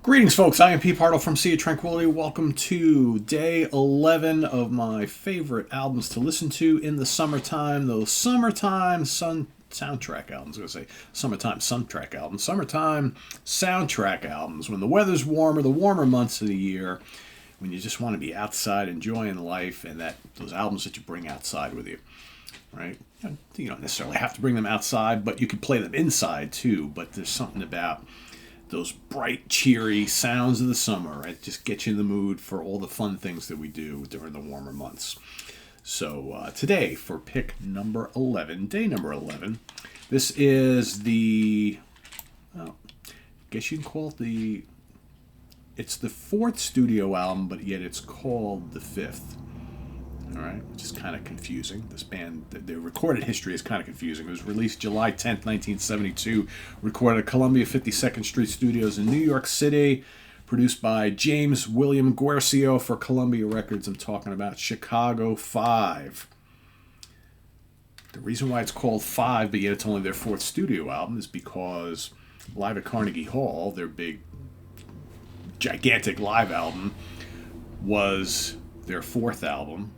Greetings, folks. I am Pete Pardo from Sea of Tranquility. Welcome to day 11 of my favorite albums to listen to in the summertime. Those summertime soundtrack albums. I was going to say summertime soundtrack albums. Summertime soundtrack albums. When the weather's warmer, the warmer months of the year, when you just want to be outside enjoying life, and those albums that you bring outside with you, right? You don't necessarily have to bring them outside, but you can play them inside too. But there's something about those bright, cheery sounds of the summer, right? Just get you in the mood for all the fun things that we do during the warmer months. So today, for pick number 11, day number 11, this is I guess you can call it it's the fourth studio album, but yet it's called the fifth. All right, which is kind of confusing. This band, their recorded history is kind of confusing. It was released July 10th, 1972, recorded at Columbia 52nd Street Studios in New York City, produced by James William Guercio for Columbia Records. I'm talking about Chicago 5. The reason why it's called 5, but yet it's only their fourth studio album, is because Live at Carnegie Hall, their big, gigantic live album, was their fourth album,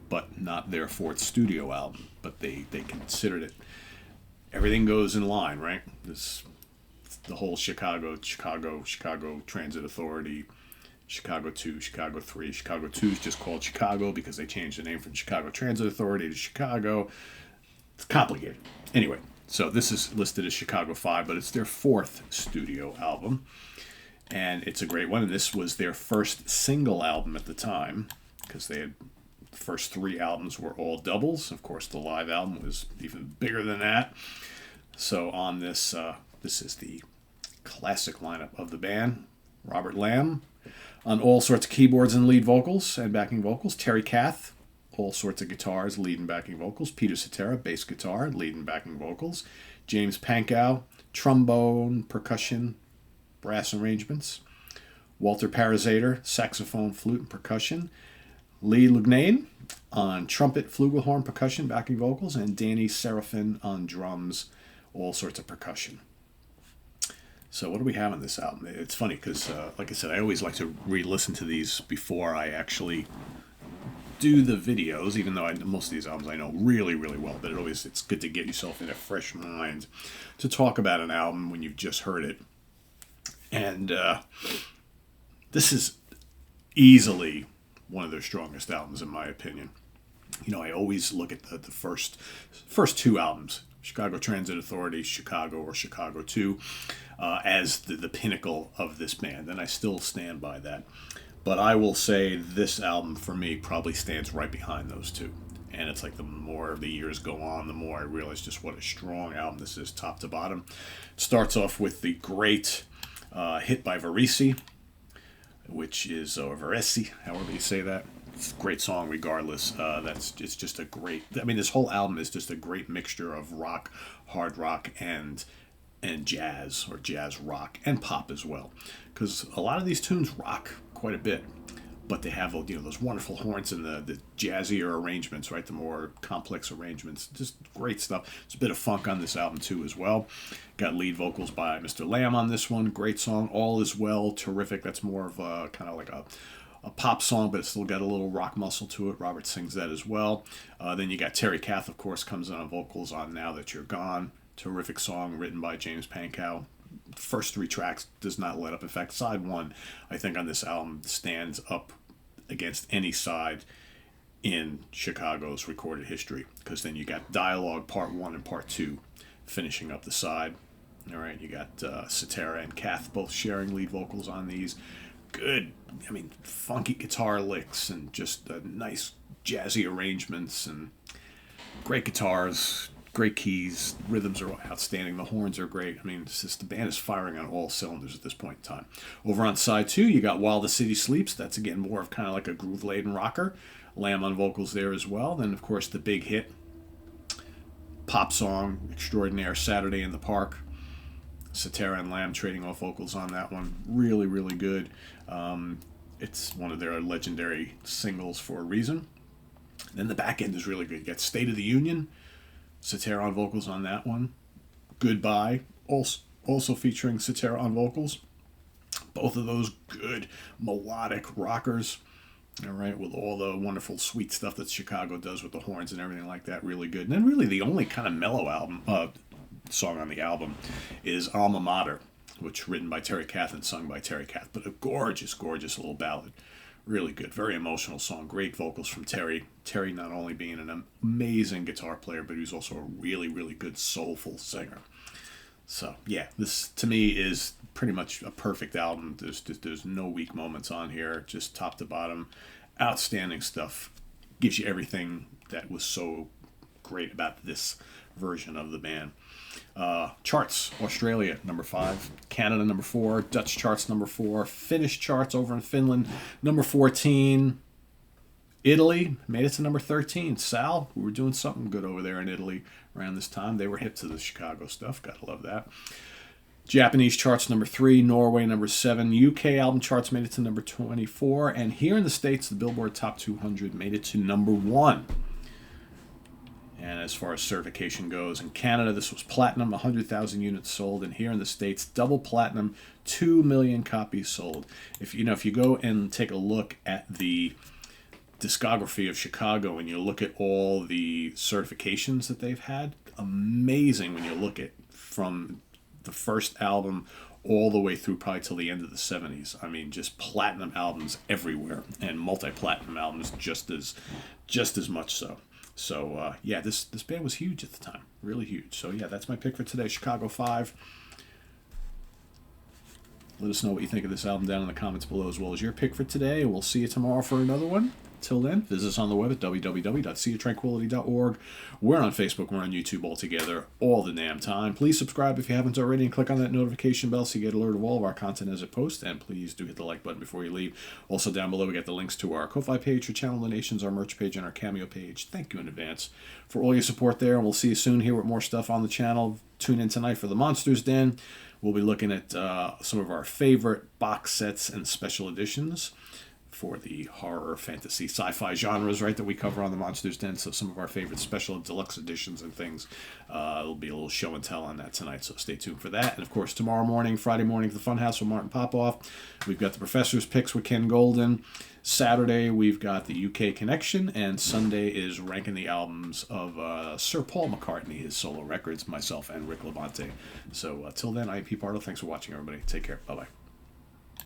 but not their fourth studio album. But they considered it. Everything goes in line, right? The whole Chicago Transit Authority, Chicago 2, Chicago 3. Chicago 2 is just called Chicago because they changed the name from Chicago Transit Authority to Chicago. It's complicated. Anyway, so this is listed as Chicago 5, but it's their fourth studio album. And it's a great one. And this was their first single album at the time, because the first three albums were all doubles. Of course, the live album was even bigger than that. So on this, this is the classic lineup of the band. Robert Lamb on all sorts of keyboards and lead vocals and backing vocals. Terry Kath, all sorts of guitars, lead and backing vocals. Peter Cetera, bass guitar, lead and backing vocals. James Pankow, trombone, percussion, brass arrangements. Walter Parazater, saxophone, flute, and percussion. Lee Lugnane on trumpet, flugelhorn, percussion, backing vocals. And Danny Serafin on drums, all sorts of percussion. So what do we have on this album? It's funny because, like I said, I always like to re-listen to these before I actually do the videos, even though most of these albums I know really, really well. But it's good to get yourself in a fresh mind to talk about an album when you've just heard it. And this is easily one of their strongest albums, in my opinion. You know, I always look at the first two albums, Chicago Transit Authority, Chicago, or Chicago 2, as the pinnacle of this band, and I still stand by that. But I will say this album, for me, probably stands right behind those two. And it's like the more the years go on, the more I realize just what a strong album this is, top to bottom. It starts off with the great hit by Varese, which is, or Varese, however you say that. It's a great song regardless. It's just a great, this whole album is just a great mixture of rock, hard rock, and jazz, or jazz rock, and pop as well. Because a lot of these tunes rock quite a bit, but they have those wonderful horns and the jazzier arrangements, right? The more complex arrangements. Just great stuff. There's a bit of funk on this album too as well. Got lead vocals by Mr. Lamb on this one. Great song. All Is Well. Terrific. That's more of a kind of like a pop song, but it's still got a little rock muscle to it. Robert sings that as well. Then you got Terry Kath, of course, comes on vocals on Now That You're Gone. Terrific song written by James Pankow. First three tracks does not let up. In fact, side one, I think, on this album stands up against any side in Chicago's recorded history, because then you got Dialogue Part 1 and Part 2 finishing up the side. All right, you got Cetera and Kath both sharing lead vocals on these. Good, funky guitar licks and just nice jazzy arrangements and great guitars, great keys, rhythms are outstanding, the horns are great. The band is firing on all cylinders at this point in time. Over on side 2, you got While the City Sleeps. That's again more of kind of like a groove-laden rocker. Lamb on vocals there as well. Then, of course, the big hit, pop song extraordinaire, Saturday in the Park. Cetera and Lamb trading off vocals on that one. Really, really good. It's one of their legendary singles for a reason. Then the back end is really good. You got State of the Union, Cetera on vocals on that one. Goodbye, also featuring Cetera on vocals. Both of those good melodic rockers. All right, with all the wonderful sweet stuff that Chicago does with the horns and everything like that, really good. And then really the only kind of mellow song on the album is Alma Mater, which written by Terry Kath and sung by Terry Kath, but a gorgeous, gorgeous little ballad. Really good, very emotional song. Great vocals from Terry. Terry not only being an amazing guitar player, but he's also a really, really good soulful singer. So yeah, this to me is pretty much a perfect album. There's no weak moments on here, just top to bottom, outstanding stuff. Gives you everything that was so great about this version of the band. Charts: Australia number 5, Canada number 4, Dutch charts number 4, Finnish charts over in Finland number 14. Italy made it to number 13. Sal, we were doing something good over there in Italy around this time. They were hip to the Chicago stuff. Gotta love that. Japanese charts number 3, Norway number 7, UK album charts made it to number 24, and here in the States, the Billboard Top 200 made it to number 1. And as far as certification goes, in Canada, this was platinum, 100,000 units sold, and here in the States, double platinum, 2 million copies sold. If you go and take a look at the discography of Chicago and you look at all the certifications that they've had, amazing when you look at from the first album all the way through probably till the end of the 70s. I mean, just platinum albums everywhere, and multi-platinum albums just as much so. So yeah, this band was huge at the time, really huge. So yeah, that's my pick for today, Chicago 5. Let us know what you think of this album down in the comments below, as well as your pick for today. We'll see you tomorrow for another one. Till then, visit us on the web at www.seaoftranquility.org. We're on Facebook, we're on YouTube all together, all the damn time. Please subscribe if you haven't already and click on that notification bell so you get alerted of all of our content as it posts. And please do hit the like button before you leave. Also down below, we got the links to our Ko-Fi page for channel donations, our merch page, and our Cameo page. Thank you in advance for all your support there. And we'll see you soon here with more stuff on the channel. Tune in tonight for the Monsters Den. We'll be looking at some of our favorite box sets and special editions for the horror, fantasy, sci-fi genres, right, that we cover on the Monsters Den. So some of our favorite special deluxe editions and things. There'll be a little show and tell on that tonight, so stay tuned for that. And of course, tomorrow morning, Friday morning, the Funhouse with Martin Popoff. We've got the Professor's Picks with Ken Golden. Saturday, we've got the UK Connection, and Sunday is ranking the albums of Sir Paul McCartney, his solo records, myself, and Rick Labonte. So till then, I'm Pete Pardo. Thanks for watching, everybody. Take care. Bye-bye.